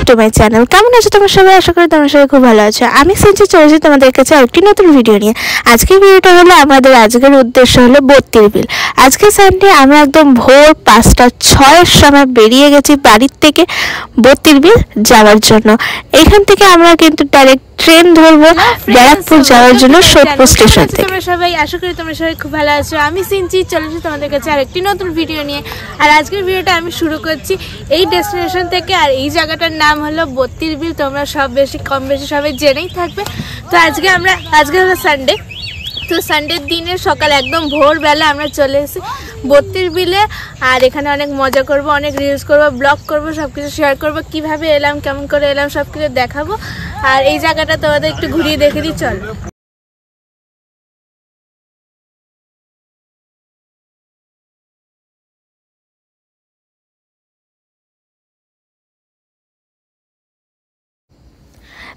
To my channel. কেমন আছো তোমরা সবাই? আশা করি তোমরা সবাই খুব ভালো আছো। আমি সিনচি চলেছি তোমাদের কাছে আরেকটি নতুন ভিডিও নিয়ে। আজকের ভিডিওটা হলো আমাদের আজকের উদ্দেশ্য হলো বত্তির বিল। আজকে সানডে আমরা একদম ভোর 5:06 সময় বেরিয়ে গেছি বাড়ির থেকে বত্তির বিল যাওয়ার জন্য। এখান থেকে আমরা কিন্তু ডাইরেক্ট ট্রেন ধরবো ব্যারাকপুর যাওয়ার জন্য সোদপুর স্টেশন থেকে। তোমরা সবাই আশা করি তোমরা সবাই খুব ভালো আছো। আমি সিনচি চলেছি তোমাদের কাছে আরেকটি নতুন ভিডিও নিয়ে। আর আজকের ভিডিওটা আমি শুরু করছি এই ডেস্টিনেশন থেকে। আর এই জায়গাটার নাম হলো বত্তির বিল। তোমরা সব কম বেশি সবাই জেনেই থাকবে। তো আজকে হলো সানডে। তো সানডের দিনে সকাল একদম ভোরবেলা আমরা চলে এসেছি বত্তির বিলে। আর এখানে অনেক মজা করব, অনেক রিলস করব, ব্লগ করব, সব কিছু শেয়ার করবো, কীভাবে এলাম, কেমন করে এলাম, সব কিছু দেখাবো। আর এই জায়গাটা তোমাদের একটু ঘুরিয়ে দেখে দিই, চলো।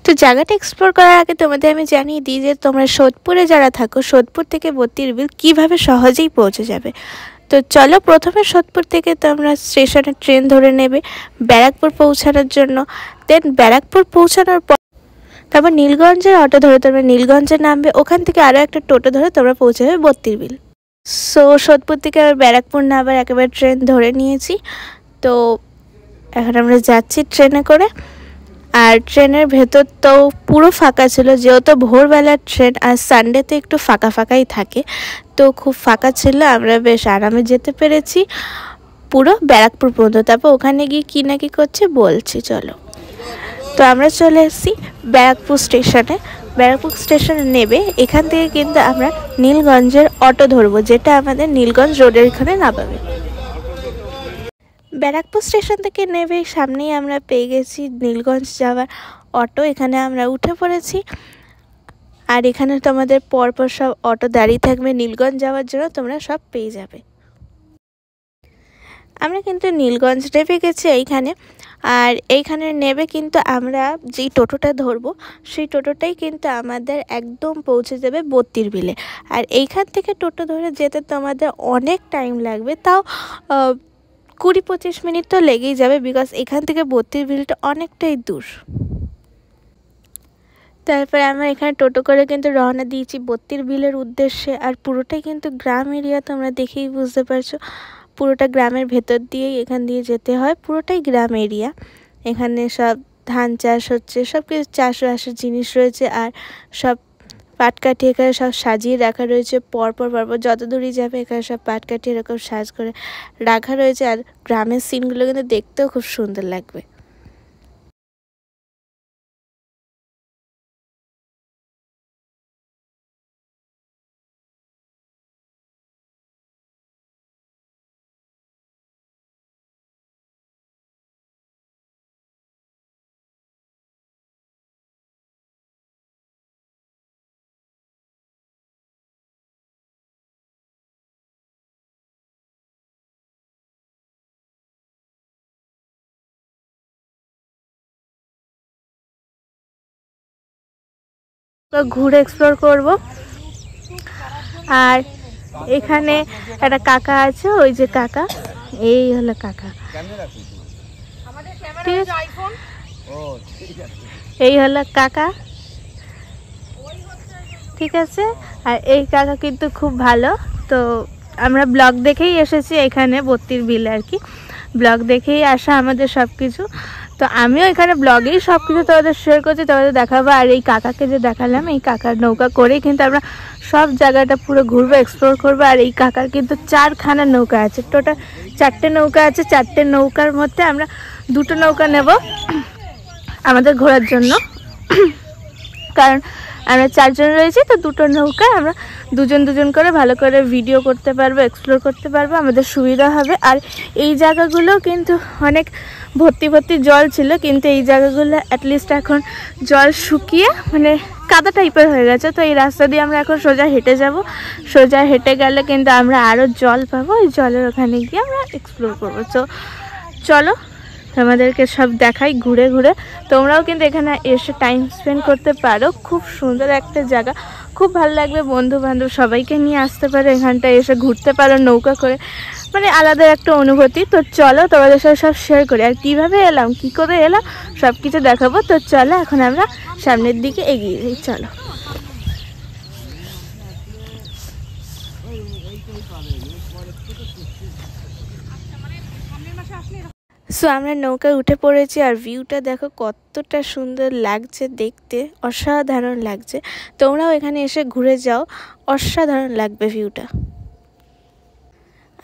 তো জায়গাটা এক্সপ্লোর করার আগে তোমাদের আমি জানিয়ে দিই যে তোমরা সোদপুরে যারা থাকো, সোদপুর থেকে বত্তির বিল কীভাবে সহজেই পৌঁছে যাবে। তো চলো, প্রথমে সোদপুর থেকে তোমরা স্টেশনে ট্রেন ধরে নেবে ব্যারাকপুর পৌঁছানোর জন্য। দেন ব্যারাকপুর পৌঁছানোর পর তারপর নীলগঞ্জের অটো ধরে তোমরা নীলগঞ্জে নামবে। ওখান থেকে আরও একটা টোটো ধরে তোমরা পৌঁছে যাবে বত্তির বিল। সো সোদপুর থেকে আবার ব্যারাকপুর না আবার একেবারে ট্রেন ধরে নিয়েছি। তো এখন আমরা যাচ্ছি ট্রেনে করে। আর ট্রেনের ভেতর তো পুরো ফাঁকা ছিল, যেহেতু ভোরবেলার ট্রেন আর সানডেতে একটু ফাঁকাই থাকে। তো খুব ফাঁকা ছিল, আমরা বেশ আরামে যেতে পেরেছি পুরো ব্যারাকপুর পর্যন্ত। তারপর ওখানে গিয়ে কী না কী করছে বলছি, চলো। তো আমরা চলে এসেছি ব্যারাকপুর স্টেশনে। ব্যারাকপুর স্টেশনে নেবে এখান থেকে কিন্তু আমরা নীলগঞ্জের অটো ধরবো, যেটা আমাদের নীলগঞ্জ রোডের এখানে নামাবে। ব্যারাকপুর স্টেশন থেকে নেবে সামনেই আমরা পেয়ে গেছি নীলগঞ্জ যাওয়ার অটো। এখানে আমরা উঠে পড়েছি। আর এখানে তোমাদের পরপর সব অটো দাঁড়িয়ে থাকবে নীলগঞ্জ যাওয়ার জন্য, তোমরা সব পেয়ে যাবে। আমরা কিন্তু নীলগঞ্জ নেমে গেছি এইখানে। আর এইখানে নেবে কিন্তু আমরা যেই টোটোটা ধরবো সেই টোটোটাই কিন্তু আমাদের একদম পৌঁছে যাবে বত্তির বিলে। আর এইখান থেকে টোটো ধরে যেতে তোমাদের অনেক টাইম লাগবে, তাও 20-25 মিনিট তো লেগেই যাবে, বিকজ এখান থেকে বত্তির বিলটা অনেকটাই দূর। তারপরে আমরা এখানে টোটো করে কিন্তু রওনা দিয়েছি বত্তির বিলের উদ্দেশ্যে। আর পুরোটাই কিন্তু গ্রাম এরিয়া, তোমরা দেখেই বুঝতে পারছো। পুরোটা গ্রামের ভেতর দিয়েই এখান দিয়ে যেতে হয়, পুরোটাই গ্রাম এরিয়া। এখানে সব ধান চাষ হচ্ছে, সব কিছু চাষবাসের জিনিস রয়েছে। আর সব পাটকাঠি এখানে সব সাজিয়ে রাখা রয়েছে পরপর যত দূরই যাবে এখানে সব পাটকাঠি এরকম সাজ করে রাখা রয়েছে। আর গ্রামের সিনগুলো কিন্তু দেখতেও খুব সুন্দর লাগবে। তো ঘুরে এক্সপ্লোর করব। আর এখানে একটা কাকা আছে, ওই যে কাকা, এই হলো কাকা, ঠিক আছে, এই হলো কাকা, ঠিক আছে। আর এই কাকা কিন্তু খুব ভালো। তো আমরা ব্লগ দেখেই এসেছি এখানে বত্তির বিলে, আর কি ব্লগ দেখেই আসা আমাদের সব কিছু। তো আমিও এখানে ব্লগেই সব কিছু তোমাদের শেয়ার করছি, তোমাদের দেখাবো। আর এই কাকাকে যে দেখালাম, এই কাকার নৌকা করেই কিন্তু আমরা সব জায়গাটা পুরো ঘুরবো, এক্সপ্লোর করবো। আর এই কাকার কিন্তু 4খানা নৌকা আছে, টোটাল 4টে নৌকা আছে। 4টে নৌকার মধ্যে আমরা 2টো নৌকা নেব আমাদের ঘোরার জন্য, কারণ আমরা 4 জন রয়েছি। তো 2টো নৌকায় আমরা 2জন করে ভালো করে ভিডিও করতে পারবো, এক্সপ্লোর করতে পারবো, আমাদের সুবিধা হবে। আর এই জায়গাগুলো কিন্তু অনেক ভর্তি জল ছিল, কিন্তু এই জায়গাগুলো অ্যাটলিস্ট এখন জল শুকিয়ে মানে কাদা টাইপের হয়ে গেছে। তো এই রাস্তা দিয়ে আমরা এখন সোজা হেঁটে যাব। সোজা হেঁটে গেলে কিন্তু আমরা আরও জল পাবো, ওই জলের ওখানে গিয়ে আমরা এক্সপ্লোর করবো। তো চলো তোমাদেরকে সব দেখাই ঘুরে ঘুরে। তোমরাও কিন্তু এখানে এসে টাইম স্পেন্ড করতে পারো, খুব সুন্দর একটা জায়গা, খুব ভালো লাগবে। বন্ধু বান্ধব সবাইকে নিয়ে আসতে পারো, এখানটায় এসে ঘুরতে পারো নৌকা করে। মানে আলাদা একটা অনুভূতি। তো চলো তোমাদের সাথে সব শেয়ার করি, আর কীভাবে এলাম, কী করে এলাম, সব কিছু দেখাবো। তো চলো এখন আমরা সামনের দিকে এগিয়ে যাই, চলো। সো আমরা নৌকায় উঠে পড়েছি, আর ভিউটা দেখো কতটা সুন্দর লাগছে দেখতে, অসাধারণ লাগছে। তোমরাও এখানে এসে ঘুরে যাও, অসাধারণ লাগবে ভিউটা।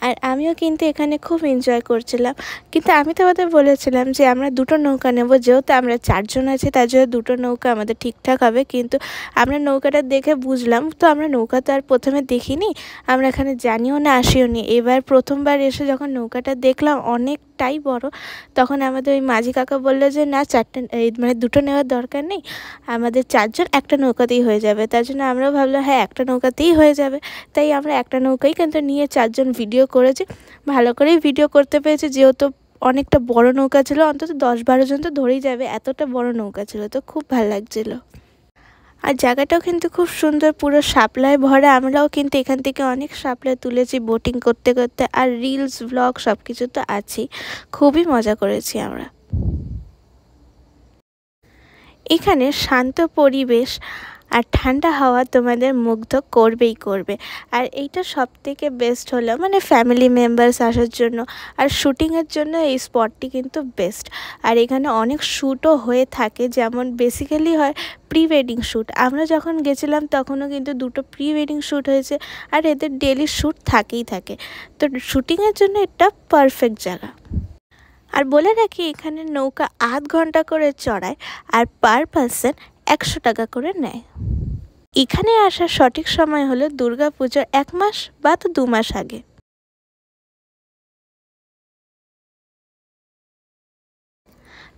আর আমিও কিন্তু এখানে খুব এনজয় করছিলাম, কিন্তু আমি তোমাদের বলেছিলাম যে আমরা দুটো নৌকা নেব, যেহেতু আমরা 4 জন আছি তার জন্য দুটো নৌকা আমাদের ঠিকঠাক হবে। কিন্তু আমরা নৌকাটা দেখে বুঝলাম, তো আমরা নৌকা তো আর প্রথমে দেখিনি, আমরা এখানে জানিও না আসিও নি। এবার প্রথমবার এসে যখন নৌকাটা দেখলাম অনেকটাই বড়, তখন আমাদের ওই মাঝি কাকা বললো যে না, 4টে মানে দুটো নেওয়ার দরকার নেই, আমাদের 4 জন একটা নৌকাতেই হয়ে যাবে। তার জন্য আমরাও ভাবলাম হ্যাঁ একটা নৌকাতেই হয়ে যাবে, তাই আমরা একটা নৌকাই কিন্তু নিয়ে 4 জন ভিডিও করেছি। ভালো করেই ভিডিও করতে পেরেছি, যেহেতু অনেকটা বড় নৌকা ছিল, অন্তত 10-12 জন তো ধরেই যাবে, এতটা বড় নৌকা ছিল, তো খুব ভালো লাগছিল। আর জায়গাটাও কিন্তু খুব সুন্দর, পুরো শাপলায় ভরা। আমরাও কিন্তু এখান থেকে অনেক শাপলা তুলেছি বোটিং করতে করতে, আর রিলস ব্লগ সব কিছু তো আছেই, খুবই মজা করেছি আমরা। এখানে শান্ত পরিবেশ আর ঠান্ডা হাওয়া তোমাদের মুগ্ধ করবেই করবে। আর এইটা সবথেকে বেস্ট হলো মানে ফ্যামিলি মেম্বার্স আসার জন্য, আর শ্যুটিংয়ের জন্য এই স্পটটি কিন্তু বেস্ট। আর এখানে অনেক শ্যুটও হয়ে থাকে, যেমন বেসিক্যালি হয় প্রি ওয়েডিং শ্যুট। আমরা যখন গেছিলাম তখনও কিন্তু 2টো প্রি ওয়েডিং শ্যুট হয়েছে, আর এদের ডেলি শ্যুট থাকেই থাকে। তো শ্যুটিংয়ের জন্য এটা পারফেক্ট জায়গা। আর বলে রাখি, এখানে নৌকা আধ ঘন্টা করে চড়ায়, আর পার পারসন 100 টাকা করে নেয়। এখানে আসার সঠিক সময় হলো দুর্গাপুজোর 1 মাস বা তো 2 মাস আগে।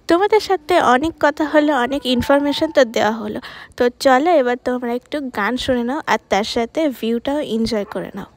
তোমাদের সাথে অনেক কথা হলো, অনেক ইনফরমেশন তো দেওয়া হলো। তো চলো এবার তোমরা একটু গান শুনে নাও, আর তার সাথে ভিউটাও এনজয় করে নাও।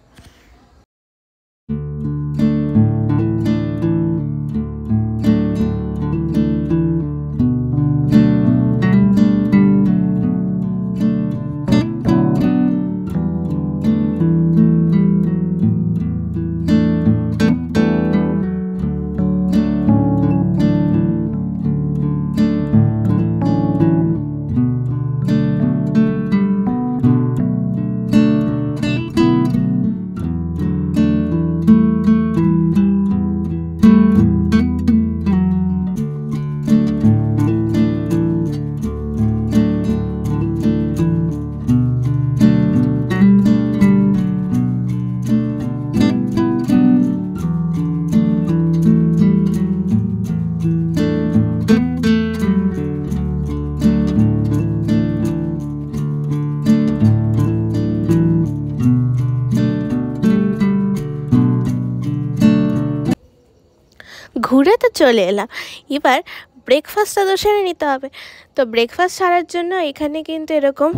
ঘুরে তো চলে এলাম, এবার ব্রেকফাস্টটা তো সেরে নিতে হবে। তো ব্রেকফাস্ট ছাড়ার জন্য এখানে কিন্তু এরকম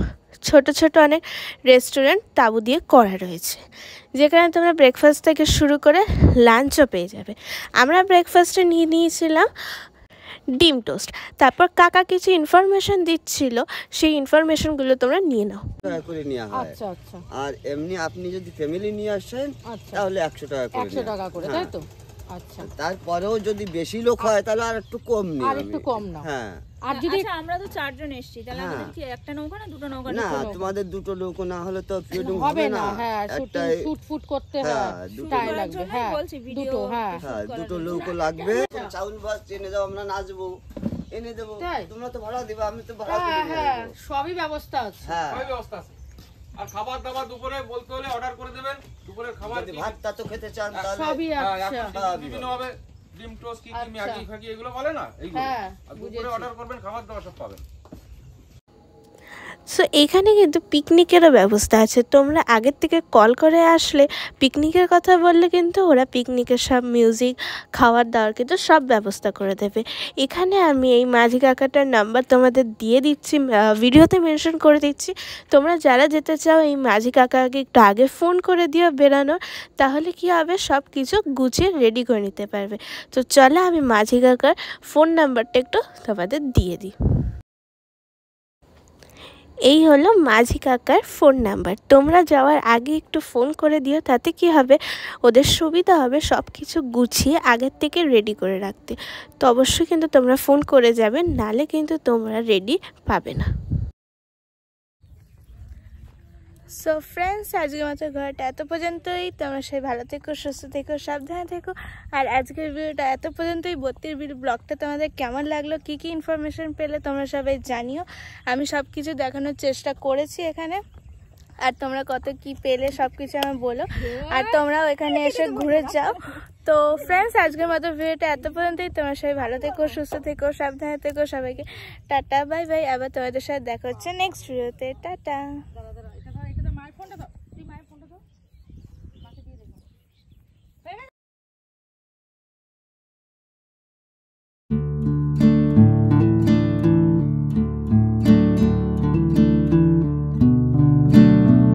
ছোট ছোট অনেক রেস্টুরেন্ট তাঁবু দিয়ে করা রয়েছে, যেখানে তোমরা ব্রেকফাস্ট থেকে শুরু করে লাঞ্চও পেয়ে যাবে। আমরা ব্রেকফাস্টে নিয়েছিলাম ডিম টোস্ট। তারপর কাকা কিছু ইনফরমেশন দিচ্ছিল, সেই ইনফরমেশনগুলো তোমরা নিয়ে নাও। টাকা করে নেওয়া হয়। আচ্ছা আচ্ছা আর এমনি আপনি যদি ফ্যামিলি নিয়ে আসেন তাহলে 100 টাকা করে। 100 টাকা করে, তাই তো? আচ্ছা, তারপরেও যদি বেশি লোক হয় তাহলে আর একটু কম নিই। আর একটু কম না। হ্যাঁ। আর যদি আচ্ছা আমরা তো 4 জন এসেছি, তাহলে আমাদের কি একটা নৌকা না দুটো নৌকা? না, তোমাদের দুটো নৌকা না হলে তো ফিডিং হবে না। হ্যাঁ, শুট ফুট করতে হয়, টাইম লাগবে। হ্যাঁ, দুটো, হ্যাঁ দুটো নৌকা লাগবে। চাউল বাস এনে দাও, আমরা নাচবো, এনে দেবো, তোমরা তো ভাড়া দিবে, আমি তো ভাড়া দিই। হ্যাঁ, সবই ব্যবস্থা আছে। হ্যাঁ, সবই ব্যবস্থা আছে। আর খাবার দাবার দুপুরে বলতে হলে অর্ডার করে দেবেন। দুপুরের খাবার যদি ভাতটা তো খেতে চান তাহলে সবই আচ্ছা বিভিন্ন হবে, ডিম টোস্ট কি কি ম্যাগি ফাগি এগুলো বলে না, এইগুলো। হ্যাঁ, আর দুপুরে অর্ডার করবেন, খাবার দাবার সব পাবেন। সো এখানে কিন্তু পিকনিকেরও ব্যবস্থা আছে। তোমরা আগের থেকে কল করে আসলে পিকনিকের কথা বললে কিন্তু ওরা পিকনিকের সব মিউজিক, খাওয়ার দাওয়ার কিন্তু সব ব্যবস্থা করে দেবে। এখানে আমি এই মাঝি কাকাটার নাম্বার তোমাদের দিয়ে দিচ্ছি, ভিডিওতে মেনশন করে দিচ্ছি। তোমরা যারা যেতে চাও এই মাঝি কাকাকে একটু আগে ফোন করে দিও বেরানোর, তাহলে কি হবে, সব কিছু গুছিয়ে রেডি করে নিতে পারবে। তো চলো আমি মাঝি কাকার ফোন নাম্বারটা একটু তোমাদের দিয়ে দিই। এই হলো মাঝি কাকার ফোন নাম্বার। তোমরা যাওয়ার আগে একটু ফোন করে দিও, তাতে কি হবে ওদের সুবিধা হবে সব কিছু গুছিয়ে আগের থেকে রেডি করে রাখতে। তো অবশ্যই কিন্তু তোমরা ফোন করে যাবে, নালে কিন্তু তোমরা রেডি পাবে না। সো ফ্রেন্ডস, আজকের মতো ঘরটা এত পর্যন্তই। তোমরা সবাই ভালো থেকো, সুস্থ থেকো, সাবধানে থেকো। আর আজকের ভিডিওটা এত পর্যন্তই। বত্তির ব্লগটা তোমাদের কেমন লাগলো, কি কি ইনফরমেশন পেলে তোমরা সবাই জানিও। আমি সব কিছু দেখানোর চেষ্টা করেছি এখানে, আর তোমরা কত কি পেলে সব কিছু আমি বলো। আর তোমরাও এখানে এসে ঘুরে যাও। তো ফ্রেন্ডস, আজকের মতো ভিডিওটা এত পর্যন্তই। তোমরা সবাই ভালো থেকো, সুস্থ থেকো, সাবধানে থেকো। সবাইকে টাটা, বাই বাই। আবার তোমাদের সাথে দেখা হচ্ছে নেক্সট ভিডিওতে। টাটা।